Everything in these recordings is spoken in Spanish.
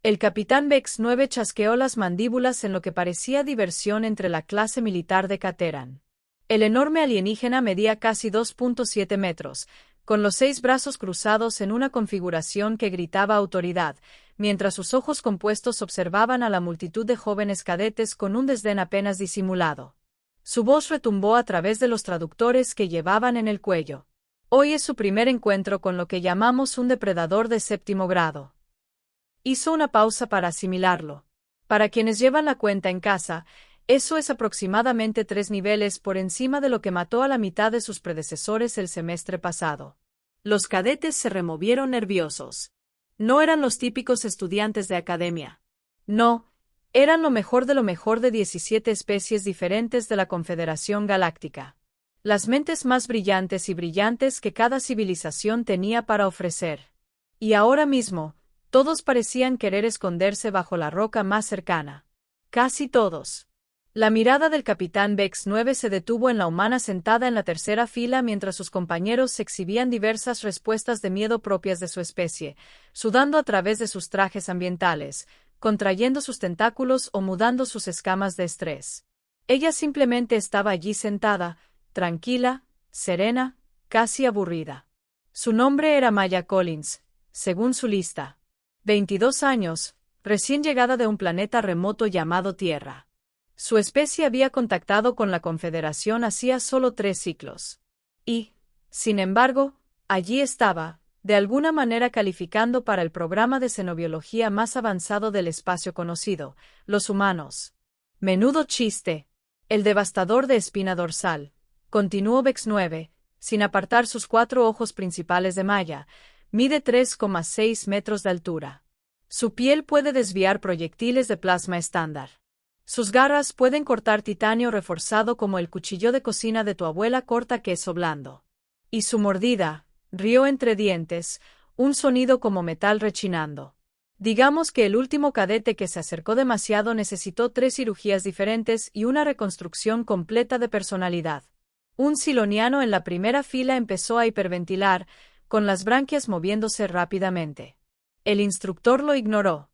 El capitán Bex-9 chasqueó las mandíbulas en lo que parecía diversión entre la clase militar de Cateran. El enorme alienígena medía casi 2.7 metros, con los 6 brazos cruzados en una configuración que gritaba autoridad, mientras sus ojos compuestos observaban a la multitud de jóvenes cadetes con un desdén apenas disimulado. Su voz retumbó a través de los traductores que llevaban en el cuello. Hoy es su primer encuentro con lo que llamamos un depredador de 7º grado. Hizo una pausa para asimilarlo. Para quienes llevan la cuenta en casa, eso es aproximadamente 3 niveles por encima de lo que mató a la mitad de sus predecesores el semestre pasado. Los cadetes se removieron nerviosos. No eran los típicos estudiantes de academia. No, eran lo mejor de 17 especies diferentes de la Confederación Galáctica. Las mentes más brillantes y brillantes que cada civilización tenía para ofrecer. Y ahora mismo, todos parecían querer esconderse bajo la roca más cercana. Casi todos. La mirada del capitán Bex-9 se detuvo en la humana sentada en la tercera fila mientras sus compañeros exhibían diversas respuestas de miedo propias de su especie, sudando a través de sus trajes ambientales, contrayendo sus tentáculos o mudando sus escamas de estrés. Ella simplemente estaba allí sentada, tranquila, serena, casi aburrida. Su nombre era Maya Collins, según su lista. 22 años, recién llegada de un planeta remoto llamado Tierra. Su especie había contactado con la Confederación hacía solo 3 ciclos. Y, sin embargo, allí estaba, de alguna manera calificando para el programa de xenobiología más avanzado del espacio conocido, los humanos. Menudo chiste. El devastador de espina dorsal, continuó Bex-9, sin apartar sus 4 ojos principales de Maya, mide 3,6 metros de altura. Su piel puede desviar proyectiles de plasma estándar. Sus garras pueden cortar titanio reforzado como el cuchillo de cocina de tu abuela corta queso blando. Y su mordida, rió entre dientes, un sonido como metal rechinando. Digamos que el último cadete que se acercó demasiado necesitó 3 cirugías diferentes y una reconstrucción completa de personalidad. Un siloniano en la primera fila empezó a hiperventilar, con las branquias moviéndose rápidamente. El instructor lo ignoró.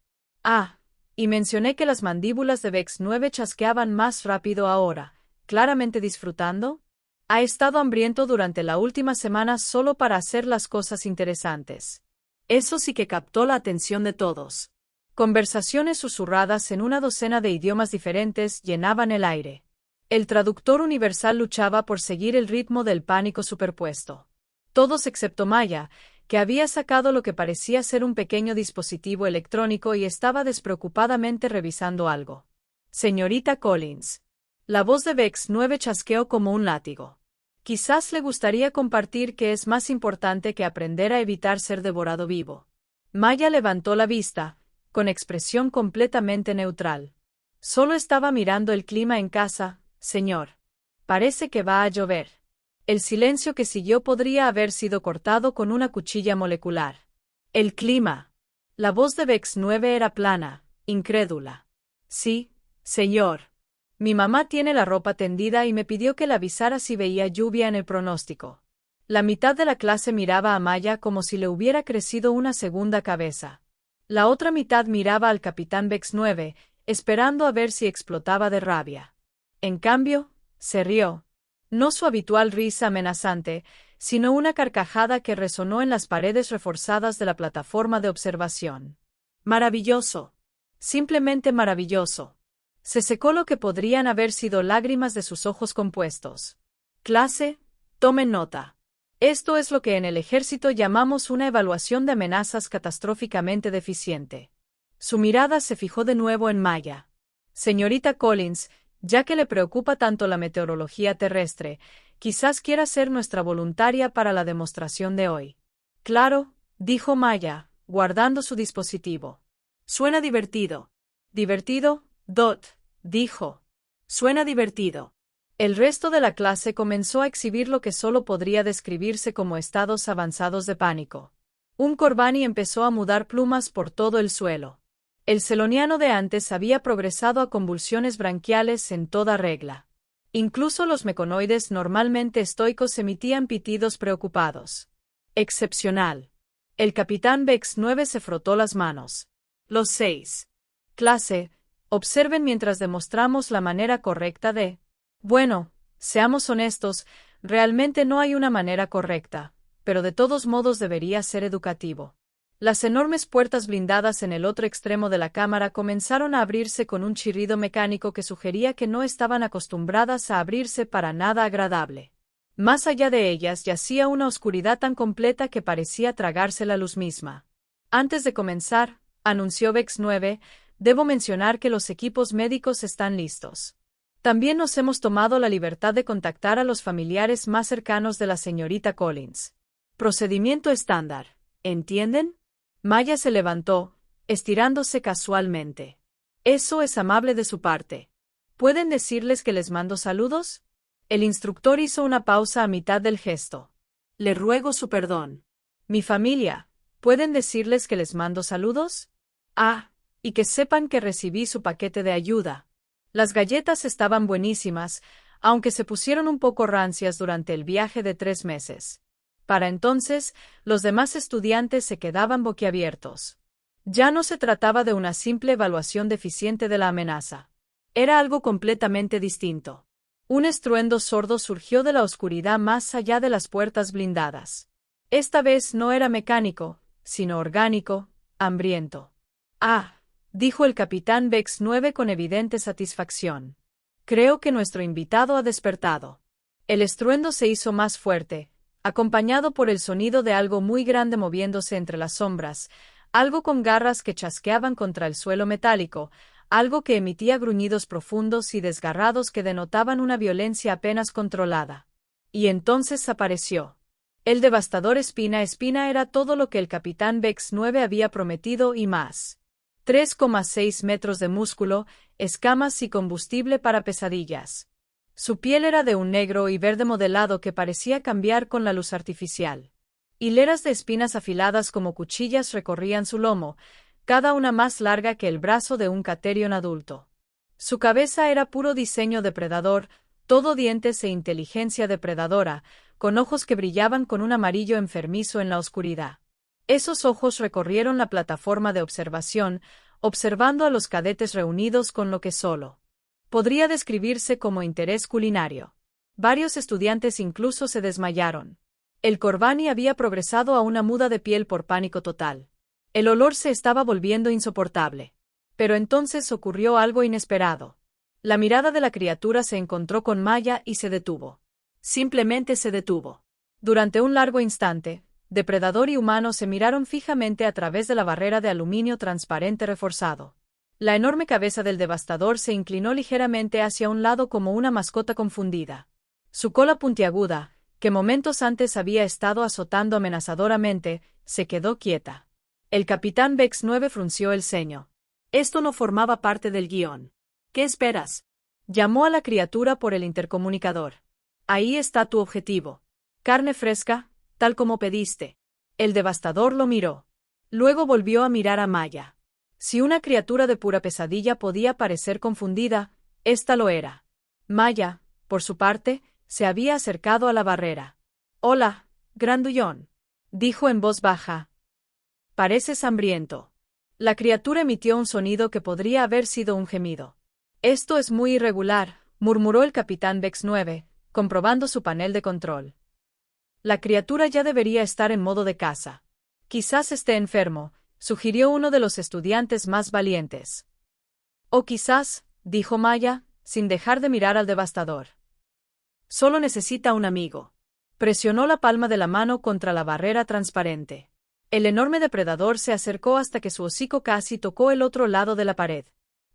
Y mencioné que las mandíbulas de Bex-9 chasqueaban más rápido ahora, claramente disfrutando. Ha estado hambriento durante la última semana solo para hacer las cosas interesantes. Eso sí que captó la atención de todos. Conversaciones susurradas en una docena de idiomas diferentes llenaban el aire. El traductor universal luchaba por seguir el ritmo del pánico superpuesto. Todos excepto Maya, que había sacado lo que parecía ser un pequeño dispositivo electrónico y estaba despreocupadamente revisando algo. Señorita Collins. La voz de Bex-9 chasqueó como un látigo. Quizás le gustaría compartir que es más importante que aprender a evitar ser devorado vivo. Maya levantó la vista, con expresión completamente neutral. Solo estaba mirando el clima en casa, señor. Parece que va a llover. El silencio que siguió podría haber sido cortado con una cuchilla molecular. El clima. La voz de Bex-9 era plana, incrédula. Sí, señor. Mi mamá tiene la ropa tendida y me pidió que le avisara si veía lluvia en el pronóstico. La mitad de la clase miraba a Maya como si le hubiera crecido una segunda cabeza. La otra mitad miraba al capitán Bex-9, esperando a ver si explotaba de rabia. En cambio, se rió. No su habitual risa amenazante, sino una carcajada que resonó en las paredes reforzadas de la plataforma de observación. Maravilloso. Simplemente maravilloso. Se secó lo que podrían haber sido lágrimas de sus ojos compuestos. Clase, tomen nota. Esto es lo que en el ejército llamamos una evaluación de amenazas catastróficamente deficiente. Su mirada se fijó de nuevo en Maya. Señorita Collins, ya que le preocupa tanto la meteorología terrestre, quizás quiera ser nuestra voluntaria para la demostración de hoy. Claro, dijo Maya, guardando su dispositivo. Suena divertido. ¿Divertido? Dijo. Suena divertido. El resto de la clase comenzó a exhibir lo que solo podría describirse como estados avanzados de pánico. Un Corbani empezó a mudar plumas por todo el suelo. El seloniano de antes había progresado a convulsiones branquiales en toda regla. Incluso los meconoides normalmente estoicos emitían pitidos preocupados. Excepcional. El capitán Bex-9 se frotó las manos. Los 6. Clase, observen mientras demostramos la manera correcta de... Bueno, seamos honestos, realmente no hay una manera correcta, pero de todos modos debería ser educativo. Las enormes puertas blindadas en el otro extremo de la cámara comenzaron a abrirse con un chirrido mecánico que sugería que no estaban acostumbradas a abrirse para nada agradable. Más allá de ellas yacía una oscuridad tan completa que parecía tragarse la luz misma. Antes de comenzar, anunció Vex 9, debo mencionar que los equipos médicos están listos. También nos hemos tomado la libertad de contactar a los familiares más cercanos de la señorita Collins. Procedimiento estándar, ¿entienden? Maya se levantó, estirándose casualmente. Eso es amable de su parte. ¿Pueden decirles que les mando saludos? El instructor hizo una pausa a mitad del gesto. Le ruego su perdón. Mi familia, ¿pueden decirles que les mando saludos? Ah, y que sepan que recibí su paquete de ayuda. Las galletas estaban buenísimas, aunque se pusieron un poco rancias durante el viaje de 3 meses. Para entonces, los demás estudiantes se quedaban boquiabiertos. Ya no se trataba de una simple evaluación deficiente de la amenaza. Era algo completamente distinto. Un estruendo sordo surgió de la oscuridad más allá de las puertas blindadas. Esta vez no era mecánico, sino orgánico, hambriento. Ah, dijo el capitán Vex 9 con evidente satisfacción. Creo que nuestro invitado ha despertado. El estruendo se hizo más fuerte, acompañado por el sonido de algo muy grande moviéndose entre las sombras, algo con garras que chasqueaban contra el suelo metálico, algo que emitía gruñidos profundos y desgarrados que denotaban una violencia apenas controlada. Y entonces apareció. El devastador espina era todo lo que el capitán Vex 9 había prometido y más. 3,6 metros de músculo, escamas y combustible para pesadillas. Su piel era de un negro y verde modelado que parecía cambiar con la luz artificial. Hileras de espinas afiladas como cuchillas recorrían su lomo, cada una más larga que el brazo de un Caterion adulto. Su cabeza era puro diseño depredador, todo dientes e inteligencia depredadora, con ojos que brillaban con un amarillo enfermizo en la oscuridad. Esos ojos recorrieron la plataforma de observación, observando a los cadetes reunidos con lo que solo podría describirse como interés culinario. Varios estudiantes incluso se desmayaron. El Corvani había progresado a una muda de piel por pánico total. El olor se estaba volviendo insoportable. Pero entonces ocurrió algo inesperado. La mirada de la criatura se encontró con Maya y se detuvo. Simplemente se detuvo. Durante un largo instante, depredador y humano se miraron fijamente a través de la barrera de aluminio transparente reforzado. La enorme cabeza del devastador se inclinó ligeramente hacia un lado como una mascota confundida. Su cola puntiaguda, que momentos antes había estado azotando amenazadoramente, se quedó quieta. El capitán Vex 9 frunció el ceño. Esto no formaba parte del guión. ¿Qué esperas? Llamó a la criatura por el intercomunicador. Ahí está tu objetivo. Carne fresca, tal como pediste. El devastador lo miró. Luego volvió a mirar a Maya. Si una criatura de pura pesadilla podía parecer confundida, ésta lo era. Maya, por su parte, se había acercado a la barrera. Hola, grandullón, dijo en voz baja. Pareces hambriento. La criatura emitió un sonido que podría haber sido un gemido. Esto es muy irregular, murmuró el capitán Vex 9, comprobando su panel de control. La criatura ya debería estar en modo de caza. Quizás esté enfermo, sugirió uno de los estudiantes más valientes. O quizás, dijo Maya, sin dejar de mirar al devastador. Solo necesita un amigo. Presionó la palma de la mano contra la barrera transparente. El enorme depredador se acercó hasta que su hocico casi tocó el otro lado de la pared.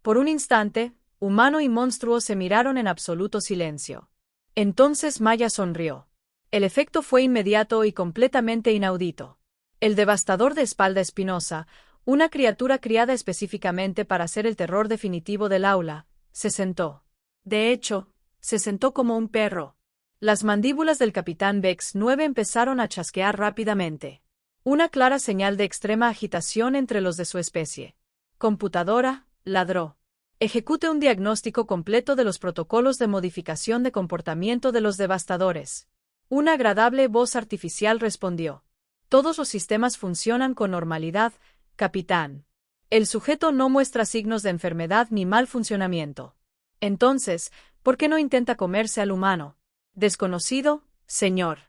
Por un instante, humano y monstruo se miraron en absoluto silencio. Entonces Maya sonrió. El efecto fue inmediato y completamente inaudito. El devastador de espalda espinosa, una criatura criada específicamente para ser el terror definitivo del aula, se sentó. De hecho, se sentó como un perro. Las mandíbulas del capitán Vex 9 empezaron a chasquear rápidamente. Una clara señal de extrema agitación entre los de su especie. Computadora, ladró. Ejecute un diagnóstico completo de los protocolos de modificación de comportamiento de los devastadores. Una agradable voz artificial respondió. Todos los sistemas funcionan con normalidad, capitán. El sujeto no muestra signos de enfermedad ni mal funcionamiento. Entonces, ¿por qué no intenta comerse al humano? Desconocido, señor.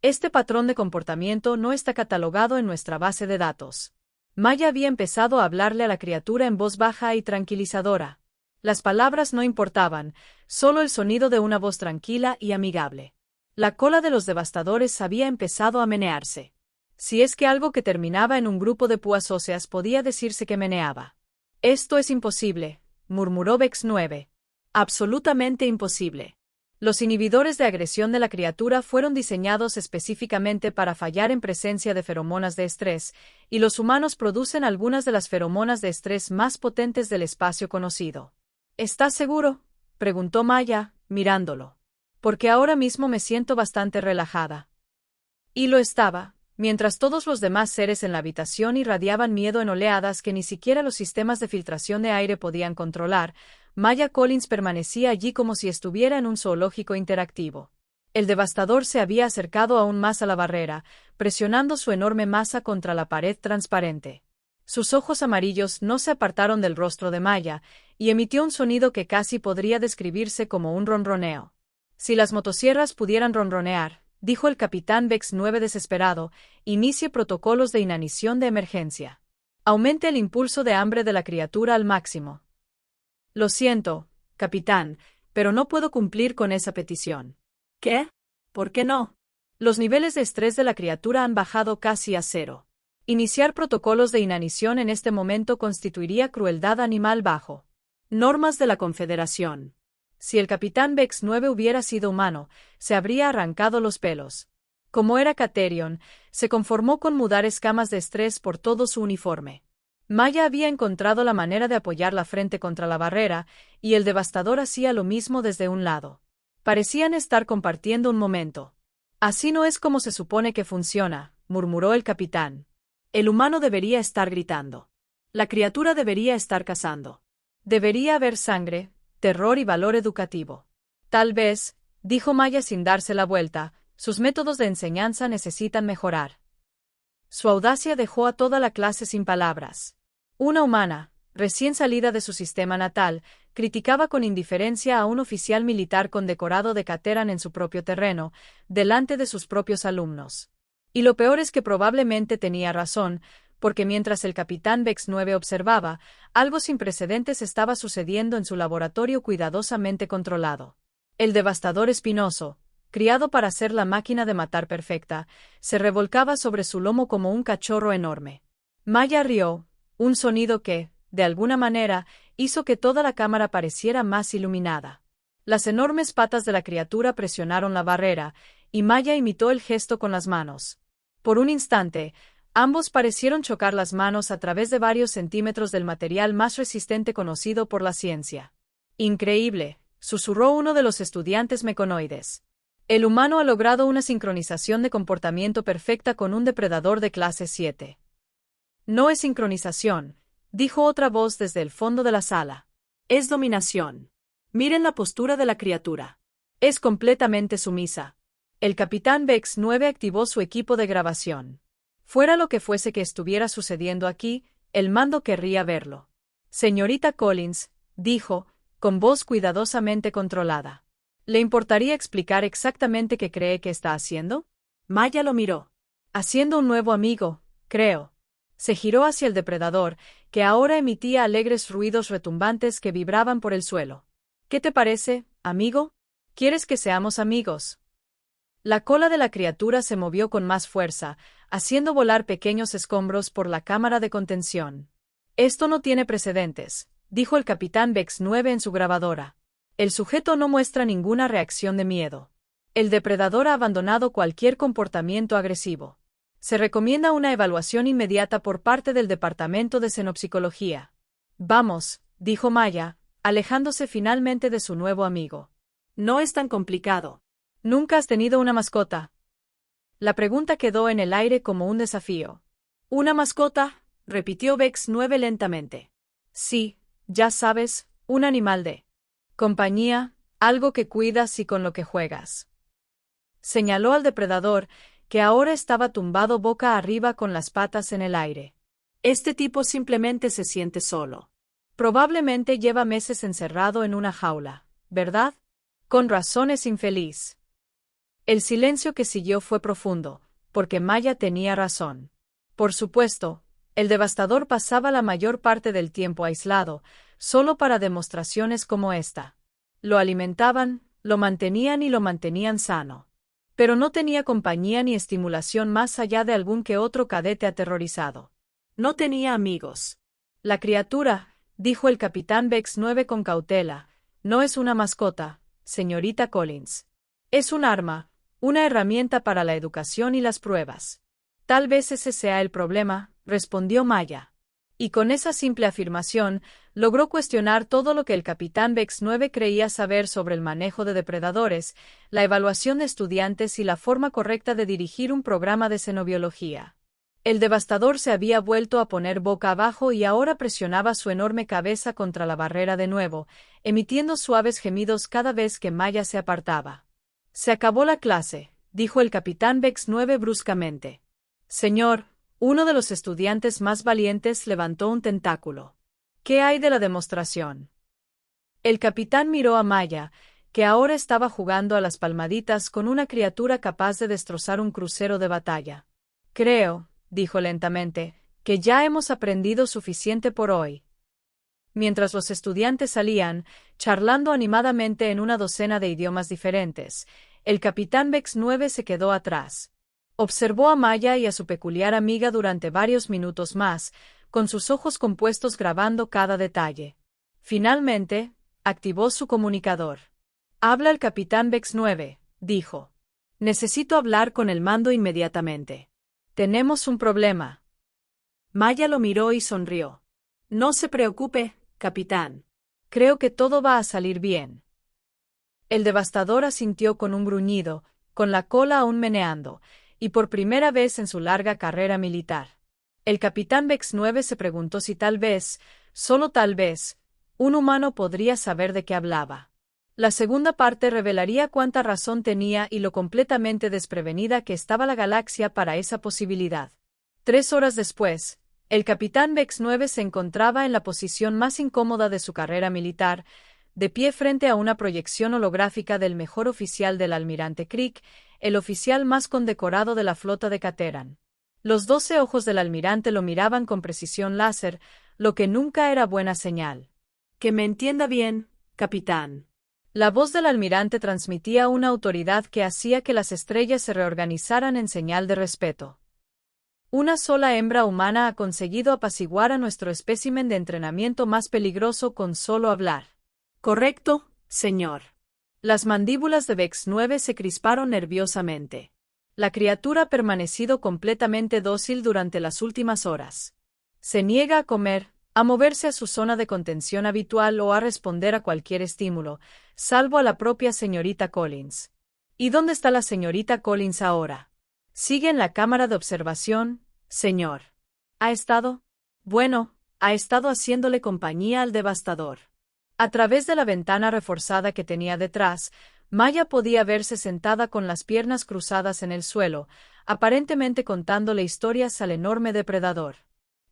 Este patrón de comportamiento no está catalogado en nuestra base de datos. Maya había empezado a hablarle a la criatura en voz baja y tranquilizadora. Las palabras no importaban, solo el sonido de una voz tranquila y amigable. La cola de los devastadores había empezado a menearse. Si es que algo que terminaba en un grupo de púas óseas podía decirse que meneaba. Esto es imposible, murmuró Vex 9. Absolutamente imposible. Los inhibidores de agresión de la criatura fueron diseñados específicamente para fallar en presencia de feromonas de estrés, y los humanos producen algunas de las feromonas de estrés más potentes del espacio conocido. ¿Estás seguro?, preguntó Maya, mirándolo. Porque ahora mismo me siento bastante relajada. Y lo estaba, mientras todos los demás seres en la habitación irradiaban miedo en oleadas que ni siquiera los sistemas de filtración de aire podían controlar. Maya Collins permanecía allí como si estuviera en un zoológico interactivo. El devastador se había acercado aún más a la barrera, presionando su enorme masa contra la pared transparente. Sus ojos amarillos no se apartaron del rostro de Maya, y emitió un sonido que casi podría describirse como un ronroneo. Si las motosierras pudieran ronronear, dijo el capitán Vex 9 desesperado, inicie protocolos de inanición de emergencia. Aumente el impulso de hambre de la criatura al máximo. Lo siento, capitán, pero no puedo cumplir con esa petición. ¿Qué? ¿Por qué no? Los niveles de estrés de la criatura han bajado casi a cero. Iniciar protocolos de inanición en este momento constituiría crueldad animal bajo normas de la Confederación. Si el capitán Vex 9 hubiera sido humano, se habría arrancado los pelos. Como era Caterion, se conformó con mudar escamas de estrés por todo su uniforme. Maya había encontrado la manera de apoyar la frente contra la barrera, y el devastador hacía lo mismo desde un lado. Parecían estar compartiendo un momento. Así no es como se supone que funciona, murmuró el capitán. El humano debería estar gritando. La criatura debería estar cazando. Debería haber sangre, terror y valor educativo. Tal vez, dijo Maya sin darse la vuelta, sus métodos de enseñanza necesitan mejorar. Su audacia dejó a toda la clase sin palabras. Una humana, recién salida de su sistema natal, criticaba con indiferencia a un oficial militar condecorado de Cateran en su propio terreno, delante de sus propios alumnos. Y lo peor es que probablemente tenía razón, porque mientras el capitán Vex 9 observaba, algo sin precedentes estaba sucediendo en su laboratorio cuidadosamente controlado. El devastador espinoso, criado para ser la máquina de matar perfecta, se revolcaba sobre su lomo como un cachorro enorme. Maya rió, un sonido que, de alguna manera, hizo que toda la cámara pareciera más iluminada. Las enormes patas de la criatura presionaron la barrera, y Maya imitó el gesto con las manos. Por un instante, ambos parecieron chocar las manos a través de varios centímetros del material más resistente conocido por la ciencia. Increíble, susurró uno de los estudiantes meconoides. El humano ha logrado una sincronización de comportamiento perfecta con un depredador de clase 7. No es sincronización, dijo otra voz desde el fondo de la sala. Es dominación. Miren la postura de la criatura. Es completamente sumisa. El capitán Vex 9 activó su equipo de grabación. Fuera lo que fuese que estuviera sucediendo aquí, el mando querría verlo. Señorita Collins, dijo, con voz cuidadosamente controlada. ¿Le importaría explicar exactamente qué cree que está haciendo? Maya lo miró. Haciendo un nuevo amigo, creo. Se giró hacia el depredador, que ahora emitía alegres ruidos retumbantes que vibraban por el suelo. ¿Qué te parece, amigo? ¿Quieres que seamos amigos? La cola de la criatura se movió con más fuerza, haciendo volar pequeños escombros por la cámara de contención. Esto no tiene precedentes, dijo el capitán Vex 9 en su grabadora. El sujeto no muestra ninguna reacción de miedo. El depredador ha abandonado cualquier comportamiento agresivo. Se recomienda una evaluación inmediata por parte del Departamento de Xenopsicología. Vamos, dijo Maya, alejándose finalmente de su nuevo amigo. No es tan complicado. ¿Nunca has tenido una mascota? La pregunta quedó en el aire como un desafío. ¿Una mascota?, repitió Vex 9 lentamente. Sí, ya sabes, un animal de compañía, algo que cuidas y con lo que juegas. Señaló al depredador, que ahora estaba tumbado boca arriba con las patas en el aire. Este tipo simplemente se siente solo. Probablemente lleva meses encerrado en una jaula, ¿verdad? Con razón es infeliz. El silencio que siguió fue profundo, porque Maya tenía razón. Por supuesto, el devastador pasaba la mayor parte del tiempo aislado, solo para demostraciones como esta. Lo alimentaban, lo mantenían y lo mantenían sano. Pero no tenía compañía ni estimulación más allá de algún que otro cadete aterrorizado. No tenía amigos. La criatura, dijo el capitán Vex 9 con cautela, no es una mascota, señorita Collins. Es un arma, una herramienta para la educación y las pruebas. Tal vez ese sea el problema, respondió Maya. Y con esa simple afirmación, logró cuestionar todo lo que el capitán Vex 9 creía saber sobre el manejo de depredadores, la evaluación de estudiantes y la forma correcta de dirigir un programa de xenobiología. El devastador se había vuelto a poner boca abajo y ahora presionaba su enorme cabeza contra la barrera de nuevo, emitiendo suaves gemidos cada vez que Maya se apartaba. Se acabó la clase, dijo el capitán Vex 9 bruscamente. Señor, uno de los estudiantes más valientes levantó un tentáculo. ¿Qué hay de la demostración? El capitán miró a Maya, que ahora estaba jugando a las palmaditas con una criatura capaz de destrozar un crucero de batalla. Creo, dijo lentamente, que ya hemos aprendido suficiente por hoy. Mientras los estudiantes salían, charlando animadamente en una docena de idiomas diferentes, el capitán Vex 9 se quedó atrás. Observó a Maya y a su peculiar amiga durante varios minutos más, con sus ojos compuestos grabando cada detalle. Finalmente, activó su comunicador. Habla el capitán Vex 9, dijo. Necesito hablar con el mando inmediatamente. Tenemos un problema. Maya lo miró y sonrió. No se preocupe, capitán. Creo que todo va a salir bien. El devastador asintió con un gruñido, con la cola aún meneando, y por primera vez en su larga carrera militar. El capitán Vex 9 se preguntó si tal vez, solo tal vez, un humano podría saber de qué hablaba. La segunda parte revelaría cuánta razón tenía y lo completamente desprevenida que estaba la galaxia para esa posibilidad. 3 horas después, el capitán Vex 9 se encontraba en la posición más incómoda de su carrera militar, de pie frente a una proyección holográfica del mejor oficial del almirante Crick, el oficial más condecorado de la flota de Cateran. Los 12 ojos del almirante lo miraban con precisión láser, lo que nunca era buena señal. Que me entienda bien, capitán. La voz del almirante transmitía una autoridad que hacía que las estrellas se reorganizaran en señal de respeto. Una sola hembra humana ha conseguido apaciguar a nuestro espécimen de entrenamiento más peligroso con solo hablar. Correcto, señor. Las mandíbulas de Vex 9 se crisparon nerviosamente. La criatura ha permanecido completamente dócil durante las últimas horas. Se niega a comer, a moverse a su zona de contención habitual o a responder a cualquier estímulo, salvo a la propia señorita Collins. ¿Y dónde está la señorita Collins ahora? Sigue en la cámara de observación, señor. ¿Ha estado? Bueno, ha estado haciéndole compañía al devastador. A través de la ventana reforzada que tenía detrás, Maya podía verse sentada con las piernas cruzadas en el suelo, aparentemente contándole historias al enorme depredador.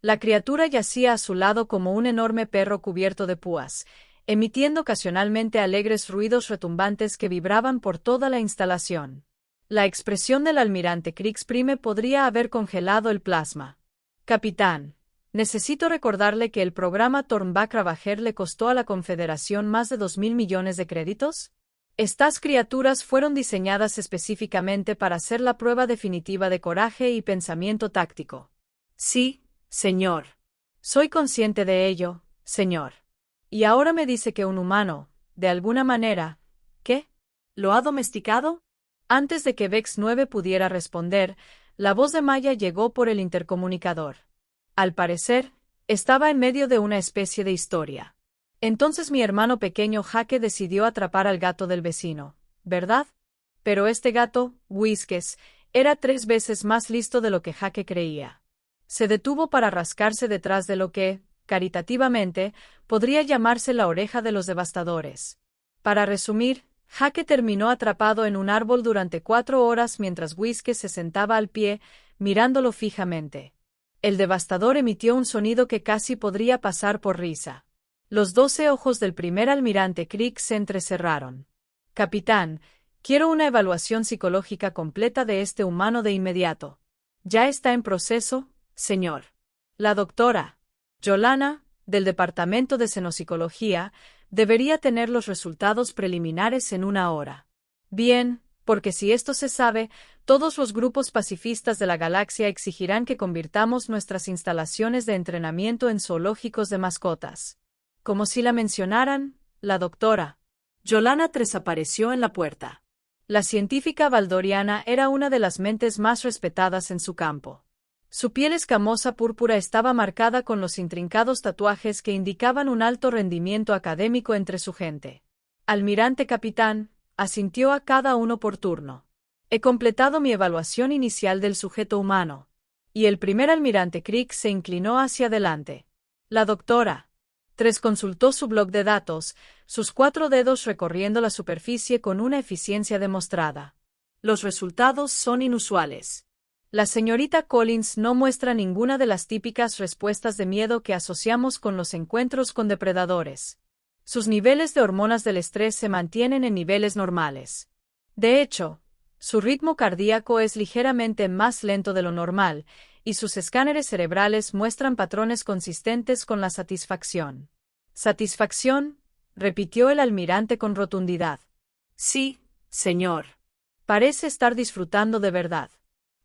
La criatura yacía a su lado como un enorme perro cubierto de púas, emitiendo ocasionalmente alegres ruidos retumbantes que vibraban por toda la instalación. La expresión del almirante Kriegsprime podría haber congelado el plasma. Capitán, necesito recordarle que el programa Tornbach-Ravager le costó a la Confederación más de 2.000 millones de créditos. Estas criaturas fueron diseñadas específicamente para hacer la prueba definitiva de coraje y pensamiento táctico. Sí, señor. Soy consciente de ello, señor. Y ahora me dice que un humano, de alguna manera, ¿qué? ¿Lo ha domesticado? Antes de que Vex 9 pudiera responder, la voz de Maya llegó por el intercomunicador. Al parecer, estaba en medio de una especie de historia. Entonces mi hermano pequeño Jaque decidió atrapar al gato del vecino, ¿verdad? Pero este gato, Whiskers, era 3 veces más listo de lo que Jaque creía. Se detuvo para rascarse detrás de lo que, caritativamente, podría llamarse la oreja de los devastadores. Para resumir, Jaque terminó atrapado en un árbol durante 4 horas mientras Whiskers se sentaba al pie, mirándolo fijamente. El devastador emitió un sonido que casi podría pasar por risa. Los 12 ojos del primer almirante Crick se entrecerraron. Capitán, quiero una evaluación psicológica completa de este humano de inmediato. Ya está en proceso, señor. La doctora Yolana, del Departamento de Cenopsicología, debería tener los resultados preliminares en 1 hora. Bien, porque si esto se sabe, todos los grupos pacifistas de la galaxia exigirán que convirtamos nuestras instalaciones de entrenamiento en zoológicos de mascotas. Como si la mencionaran, la doctora Yolana apareció en la puerta. La científica valdoriana era una de las mentes más respetadas en su campo. Su piel escamosa púrpura estaba marcada con los intrincados tatuajes que indicaban un alto rendimiento académico entre su gente. Almirante capitán, asintió a cada uno por turno. He completado mi evaluación inicial del sujeto humano. Y el primer almirante Crick se inclinó hacia adelante. La doctora 3 consultó su bloc de datos, sus 4 dedos recorriendo la superficie con una eficiencia demostrada. Los resultados son inusuales. La señorita Collins no muestra ninguna de las típicas respuestas de miedo que asociamos con los encuentros con depredadores. Sus niveles de hormonas del estrés se mantienen en niveles normales. De hecho, su ritmo cardíaco es ligeramente más lento de lo normal, y sus escáneres cerebrales muestran patrones consistentes con la satisfacción. ¿Satisfacción?, repitió el almirante con rotundidad. Sí, señor. Parece estar disfrutando de verdad.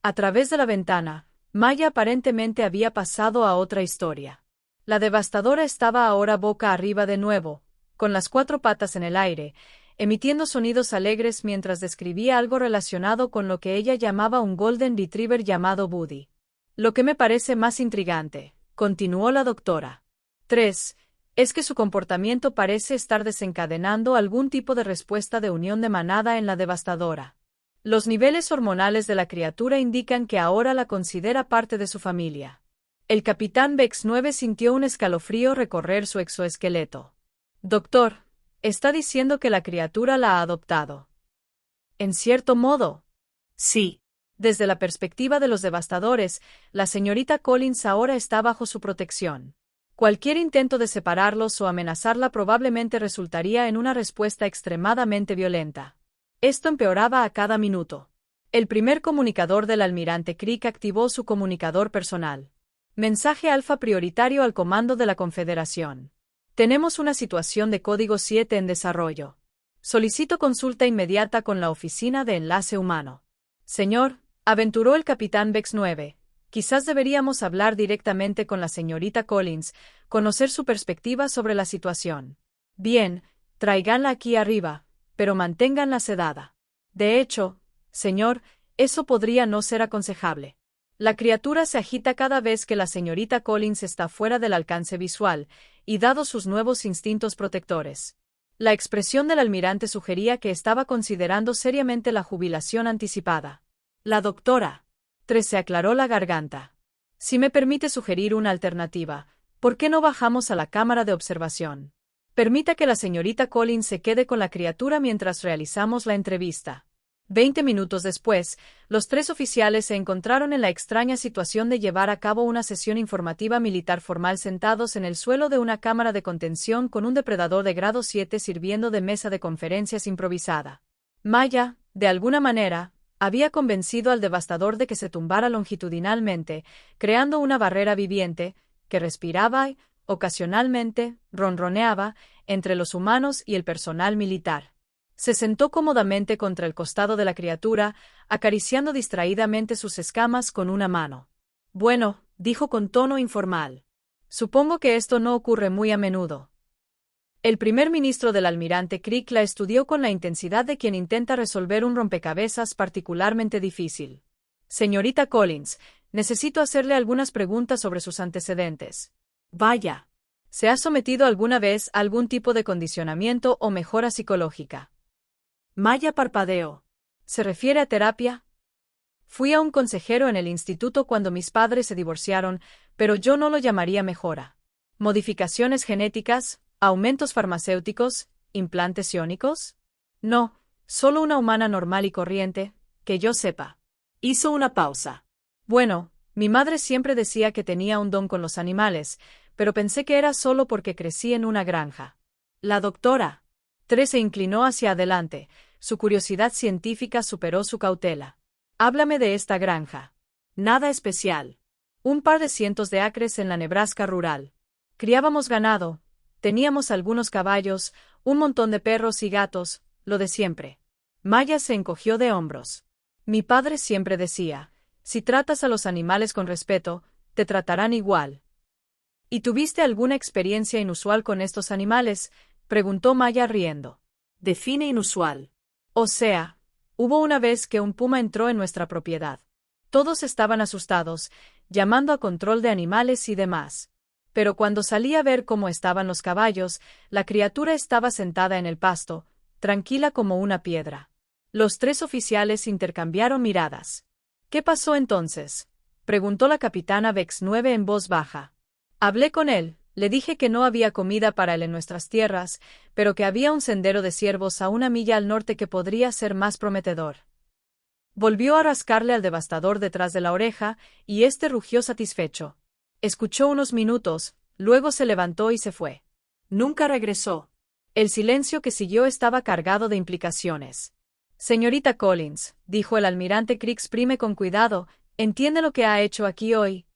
A través de la ventana, Maya aparentemente había pasado a otra historia. La devastadora estaba ahora boca arriba de nuevo, con las 4 patas en el aire, emitiendo sonidos alegres mientras describía algo relacionado con lo que ella llamaba un Golden Retriever llamado Buddy. Lo que me parece más intrigante, continuó la doctora 3, es que su comportamiento parece estar desencadenando algún tipo de respuesta de unión de manada en la devastadora. Los niveles hormonales de la criatura indican que ahora la considera parte de su familia. El capitán Vex 9 sintió un escalofrío recorrer su exoesqueleto. Doctor, está diciendo que la criatura la ha adoptado. En cierto modo. Sí. Desde la perspectiva de los devastadores, la señorita Collins ahora está bajo su protección. Cualquier intento de separarlos o amenazarla probablemente resultaría en una respuesta extremadamente violenta. Esto empeoraba a cada minuto. El primer comunicador del almirante Crick activó su comunicador personal. Mensaje alfa prioritario al comando de la Confederación. Tenemos una situación de código 7 en desarrollo. Solicito consulta inmediata con la oficina de enlace humano. Señor, aventuró el capitán Vex 9, quizás deberíamos hablar directamente con la señorita Collins, conocer su perspectiva sobre la situación. Bien, tráiganla aquí arriba, pero manténganla sedada. De hecho, señor, eso podría no ser aconsejable. La criatura se agita cada vez que la señorita Collins está fuera del alcance visual, y dados sus nuevos instintos protectores. La expresión del almirante sugería que estaba considerando seriamente la jubilación anticipada. La doctora 3 se aclaró la garganta. Si me permite sugerir una alternativa, ¿por qué no bajamos a la cámara de observación? Permita que la señorita Collins se quede con la criatura mientras realizamos la entrevista. 20 minutos después, los 3 oficiales se encontraron en la extraña situación de llevar a cabo una sesión informativa militar formal sentados en el suelo de una cámara de contención con un depredador de grado 7 sirviendo de mesa de conferencias improvisada. Maya, de alguna manera, había convencido al devastador de que se tumbara longitudinalmente, creando una barrera viviente, que respiraba y, ocasionalmente, ronroneaba, entre los humanos y el personal militar. Se sentó cómodamente contra el costado de la criatura, acariciando distraídamente sus escamas con una mano. Bueno, dijo con tono informal. Supongo que esto no ocurre muy a menudo. El primer ministro del almirante Crick la estudió con la intensidad de quien intenta resolver un rompecabezas particularmente difícil. Señorita Collins, necesito hacerle algunas preguntas sobre sus antecedentes. Vaya. ¿Se ha sometido alguna vez a algún tipo de condicionamiento o mejora psicológica? Maya parpadeó. ¿Se refiere a terapia? Fui a un consejero en el instituto cuando mis padres se divorciaron, pero yo no lo llamaría mejora. ¿Modificaciones genéticas? ¿Aumentos farmacéuticos? ¿Implantes iónicos? No, solo una humana normal y corriente, que yo sepa. Hizo una pausa. Bueno, Mi madre siempre decía que tenía un don con los animales, pero pensé que era solo porque crecí en una granja. La doctora. Tres se inclinó hacia adelante, su curiosidad científica superó su cautela. Háblame de esta granja. Nada especial. Un par de cientos de acres en la Nebraska rural. Criábamos ganado, teníamos algunos caballos, un montón de perros y gatos, lo de siempre. Maya se encogió de hombros. Mi padre siempre decía, si tratas a los animales con respeto, te tratarán igual. ¿Y tuviste alguna experiencia inusual con estos animales? Preguntó Maya riendo. Define inusual. O sea, hubo una vez que un puma entró en nuestra propiedad. Todos estaban asustados, llamando a control de animales y demás. Pero cuando salí a ver cómo estaban los caballos, la criatura estaba sentada en el pasto, tranquila como una piedra. Los tres oficiales intercambiaron miradas. ¿Qué pasó entonces?, preguntó la capitana Vex 9 en voz baja. Hablé con él, le dije que no había comida para él en nuestras tierras, pero que había un sendero de ciervos a 1 milla al norte que podría ser más prometedor. Volvió a rascarle al devastador detrás de la oreja, y éste rugió satisfecho. Escuchó unos minutos, luego se levantó y se fue. Nunca regresó. El silencio que siguió estaba cargado de implicaciones. Señorita Collins, dijo el almirante Kriegsprime con cuidado, ¿entiende lo que ha hecho aquí hoy?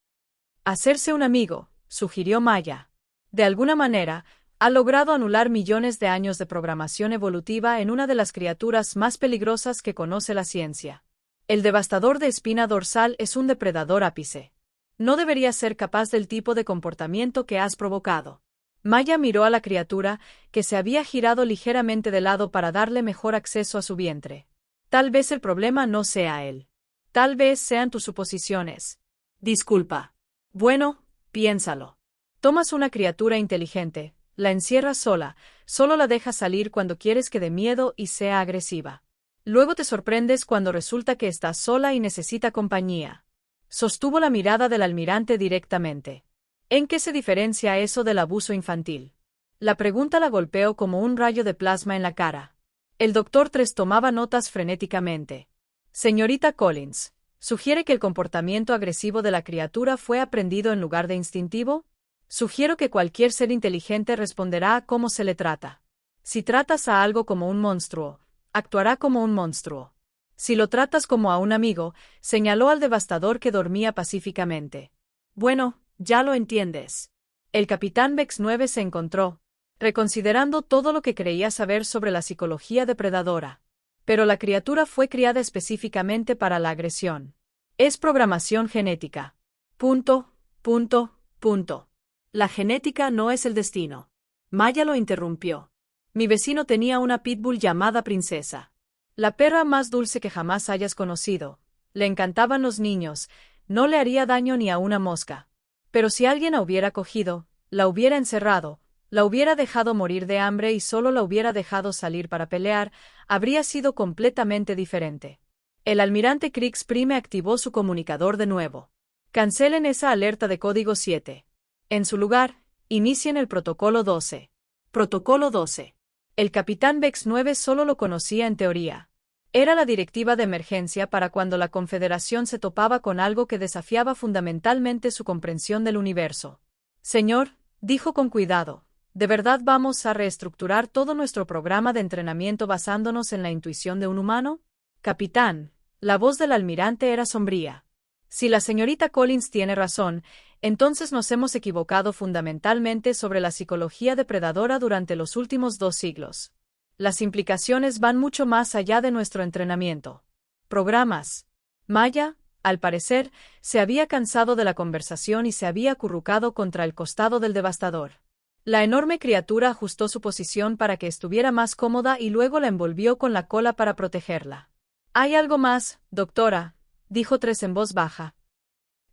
Hacerse un amigo, sugirió Maya. De alguna manera, ha logrado anular millones de años de programación evolutiva en una de las criaturas más peligrosas que conoce la ciencia. El devastador de espina dorsal es un depredador ápice. No debería ser capaz del tipo de comportamiento que has provocado. Maya miró a la criatura, que se había girado ligeramente de lado para darle mejor acceso a su vientre. Tal vez el problema no sea él. Tal vez sean tus suposiciones. Disculpa. Bueno, piénsalo. Tomas una criatura inteligente, la encierras sola, solo la dejas salir cuando quieres que dé miedo y sea agresiva. Luego te sorprendes cuando resulta que está sola y necesita compañía. Sostuvo la mirada del almirante directamente. ¿En qué se diferencia eso del abuso infantil? La pregunta la golpeó como un rayo de plasma en la cara. El doctor Tres tomaba notas frenéticamente. Señorita Collins, ¿sugiere que el comportamiento agresivo de la criatura fue aprendido en lugar de instintivo? Sugiero que cualquier ser inteligente responderá a cómo se le trata. Si tratas a algo como un monstruo, actuará como un monstruo. Si lo tratas como a un amigo, señaló al devastador que dormía pacíficamente. Bueno, ya lo entiendes. El capitán Vex 9 se encontró, reconsiderando todo lo que creía saber sobre la psicología depredadora. Pero la criatura fue criada específicamente para la agresión. Es programación genética. Punto. La genética no es el destino. Maya lo interrumpió. Mi vecino tenía una pitbull llamada Princesa. La perra más dulce que jamás hayas conocido. Le encantaban los niños, no le haría daño ni a una mosca. Pero si alguien la hubiera cogido, la hubiera encerrado, la hubiera dejado morir de hambre y solo la hubiera dejado salir para pelear, habría sido completamente diferente. El almirante Kriegsprime activó su comunicador de nuevo. Cancelen esa alerta de código 7. En su lugar, inicien el protocolo 12. Protocolo 12. El capitán Vex 9 solo lo conocía en teoría. Era la directiva de emergencia para cuando la Confederación se topaba con algo que desafiaba fundamentalmente su comprensión del universo. Señor, dijo con cuidado, ¿de verdad vamos a reestructurar todo nuestro programa de entrenamiento basándonos en la intuición de un humano? Capitán, la voz del almirante era sombría. Si la señorita Collins tiene razón, entonces nos hemos equivocado fundamentalmente sobre la psicología depredadora durante los últimos 2 siglos. Las implicaciones van mucho más allá de nuestro entrenamiento. Programas. Maya, al parecer, se había cansado de la conversación y se había acurrucado contra el costado del devastador. La enorme criatura ajustó su posición para que estuviera más cómoda y luego la envolvió con la cola para protegerla. «Hay algo más, doctora», dijo Tres en voz baja.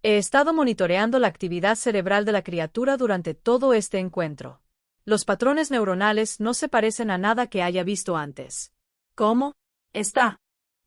«He estado monitoreando la actividad cerebral de la criatura durante todo este encuentro. Los patrones neuronales no se parecen a nada que haya visto antes». ¿Cómo? Está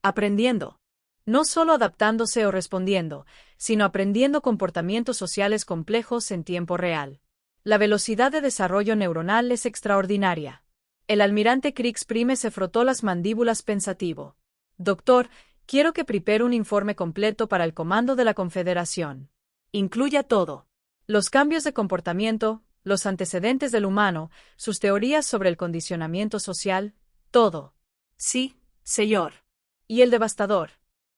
aprendiendo. No solo adaptándose o respondiendo, sino aprendiendo comportamientos sociales complejos en tiempo real. La velocidad de desarrollo neuronal es extraordinaria. El almirante Kriegsprime se frotó las mandíbulas pensativo. Doctor, Quiero que prepare un informe completo para el comando de la Confederación. Incluya todo. Los cambios de comportamiento, los antecedentes del humano, sus teorías sobre el condicionamiento social, todo. Sí, señor. Y el devastador.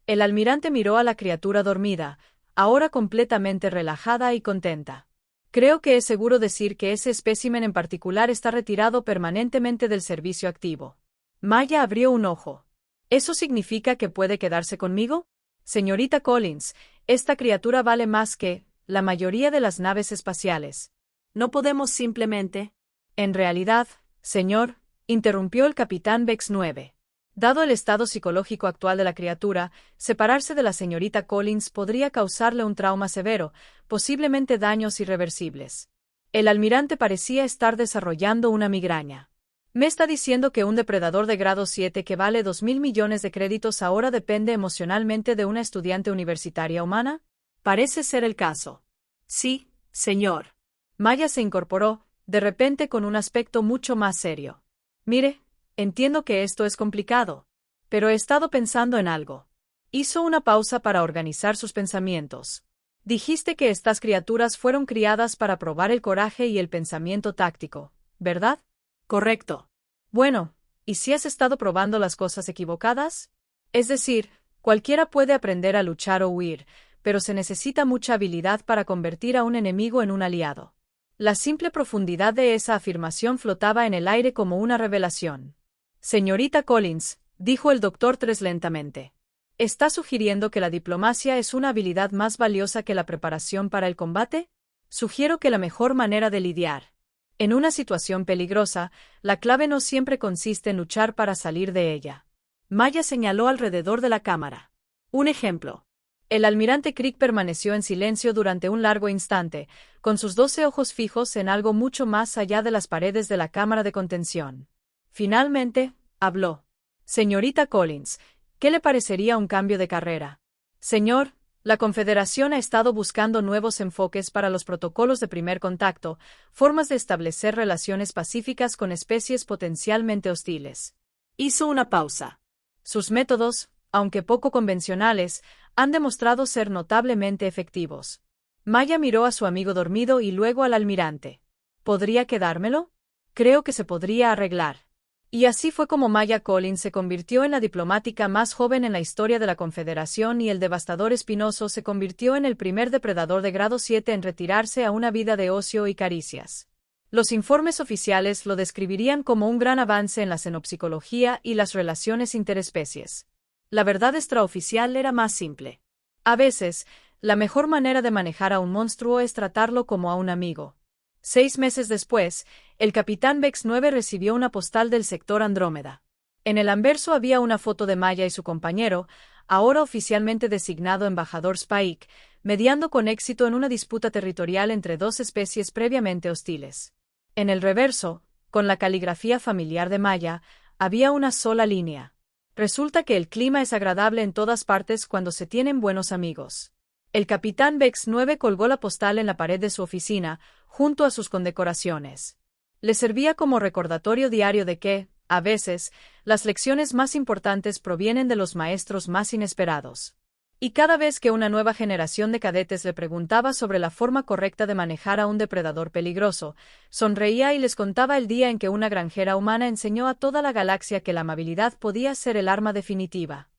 El almirante miró a la criatura dormida, ahora completamente relajada y contenta. Creo que es seguro decir que ese espécimen en particular está retirado permanentemente del servicio activo. Maya abrió un ojo. ¿Eso significa que puede quedarse conmigo? Señorita Collins, esta criatura vale más que la mayoría de las naves espaciales. No podemos simplemente. En realidad, señor, interrumpió el capitán Vex 9. Dado el estado psicológico actual de la criatura, separarse de la señorita Collins podría causarle un trauma severo, posiblemente daños irreversibles. El almirante parecía estar desarrollando una migraña. ¿Me está diciendo que un depredador de grado 7 que vale 2.000 millones de créditos ahora depende emocionalmente de una estudiante universitaria humana? Parece ser el caso. Sí, señor. Maya se incorporó, de repente con un aspecto mucho más serio. Mire, entiendo que esto es complicado, pero he estado pensando en algo. Hizo una pausa para organizar sus pensamientos. Dijiste que estas criaturas fueron criadas para probar el coraje y el pensamiento táctico, ¿verdad? Correcto. Bueno, ¿y si has estado probando las cosas equivocadas? Es decir, cualquiera puede aprender a luchar o huir, pero se necesita mucha habilidad para convertir a un enemigo en un aliado. La simple profundidad de esa afirmación flotaba en el aire como una revelación. Señorita Collins, dijo el doctor Tres lentamente. ¿Está sugiriendo que la diplomacia es una habilidad más valiosa que la preparación para el combate? Sugiero que la mejor manera de lidiar en una situación peligrosa, la clave no siempre consiste en luchar para salir de ella. Maya señaló alrededor de la cámara. Un ejemplo. El almirante Crick permaneció en silencio durante un largo instante, con sus 12 ojos fijos en algo mucho más allá de las paredes de la cámara de contención. Finalmente, habló. Señorita Collins, ¿qué le parecería un cambio de carrera? Señor, la Confederación ha estado buscando nuevos enfoques para los protocolos de primer contacto, formas de establecer relaciones pacíficas con especies potencialmente hostiles. Hizo una pausa. Sus métodos, aunque poco convencionales, han demostrado ser notablemente efectivos. Maya miró a su amigo dormido y luego al almirante. ¿Podría quedármelo? Creo que se podría arreglar. Y así fue como Maya Collins se convirtió en la diplomática más joven en la historia de la Confederación y el devastador Espinoso se convirtió en el primer depredador de grado 7 en retirarse a una vida de ocio y caricias. Los informes oficiales lo describirían como un gran avance en la xenopsicología y las relaciones interespecies. La verdad extraoficial era más simple. A veces, la mejor manera de manejar a un monstruo es tratarlo como a un amigo. 6 meses después, el capitán Vex 9 recibió una postal del sector Andrómeda. En el anverso había una foto de Maya y su compañero, ahora oficialmente designado embajador Spike, mediando con éxito en una disputa territorial entre dos especies previamente hostiles. En el reverso, con la caligrafía familiar de Maya, había una sola línea. Resulta que el clima es agradable en todas partes cuando se tienen buenos amigos. El capitán Vex 9 colgó la postal en la pared de su oficina, junto a sus condecoraciones. Le servía como recordatorio diario de que, a veces, las lecciones más importantes provienen de los maestros más inesperados. Y cada vez que una nueva generación de cadetes le preguntaba sobre la forma correcta de manejar a un depredador peligroso, sonreía y les contaba el día en que una granjera humana enseñó a toda la galaxia que la amabilidad podía ser el arma definitiva.